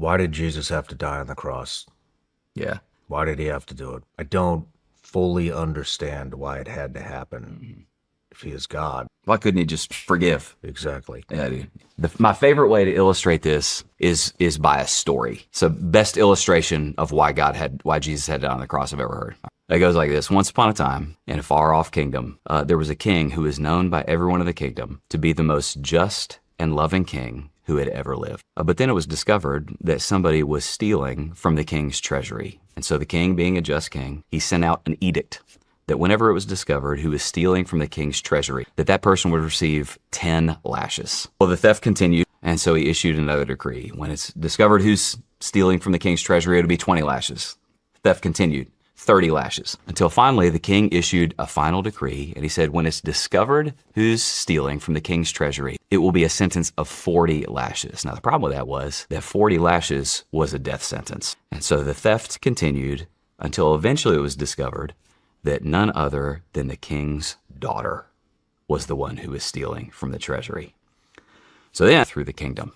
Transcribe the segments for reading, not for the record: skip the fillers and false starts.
Why did Jesus have to die on the cross? Yeah. Why did he have to do it? I don't fully understand why it had to happen. If he is God. Why couldn't he just forgive? Exactly. Yeah, dude. My favorite way to illustrate this is by a story. So best illustration of why Jesus had to die on the cross I've ever heard. It goes like this. Once upon a time, in a far-off kingdom, there was a king who was known by everyone in the kingdom to be the most just and loving king who had ever lived. But then it was discovered that somebody was stealing from the king's treasury. And so the king, being a just king, he sent out an edict that whenever it was discovered who was stealing from the king's treasury, that person would receive 10 lashes. Well, the theft continued, and so he issued another decree. When it's discovered who's stealing from the king's treasury, it'll be 20 lashes. Theft continued, 30 lashes, until finally the king issued a final decree, and he said, when it's discovered who's stealing from the king's treasury, it will be a sentence of 40 lashes. Now, the problem with that was that 40 lashes was a death sentence. And so the theft continued until eventually it was discovered that none other than the king's daughter was the one who was stealing from the treasury. So then, through the kingdom,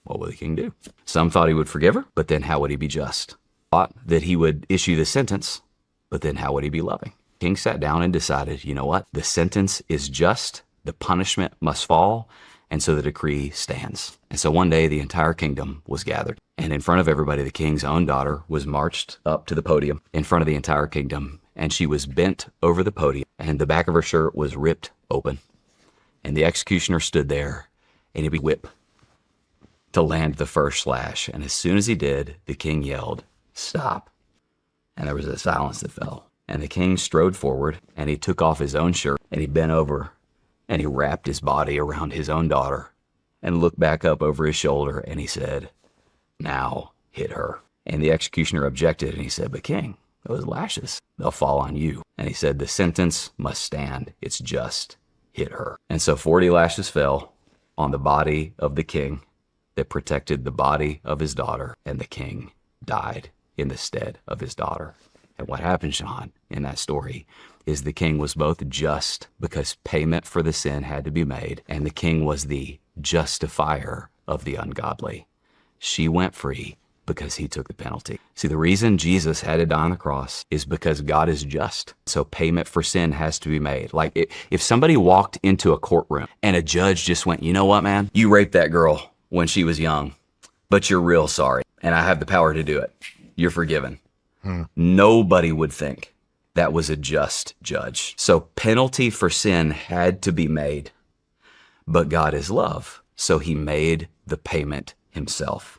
what would the king do? Some thought he would forgive her, but then how would he be just? Thought that he would issue the sentence, but then how would he be loving? The king sat down and decided, you know what? The sentence is just, the punishment must fall, and so the decree stands. And so one day the entire kingdom was gathered, and in front of everybody, the king's own daughter was marched up to the podium in front of the entire kingdom, and she was bent over the podium, and the back of her shirt was ripped open. And the executioner stood there, and he whipped to land the first slash. And as soon as he did, the king yelled, "Stop." And there was a silence that fell. And the king strode forward, and he took off his own shirt, and he bent over, and he wrapped his body around his own daughter, and looked back up over his shoulder, and he said, "Now hit her." And the executioner objected, and he said, "But king, those lashes, they'll fall on you." And he said, "The sentence must stand. It's just. Hit her." And so 40 lashes fell on the body of the king that protected the body of his daughter, and the king died in the stead of his daughter. And what happened, Shawn, in that story is the king was both just because payment for the sin had to be made, and the king was the justifier of the ungodly. She went free because he took the penalty. See, the reason Jesus had to die on the cross is because God is just. So payment for sin has to be made. Like if somebody walked into a courtroom and a judge just went, "You know what, man? You raped that girl when she was young, but you're real sorry, and I have the power to do it. You're forgiven." Nobody would think that was a just judge. So penalty for sin had to be made, but God is love. So he made the payment himself.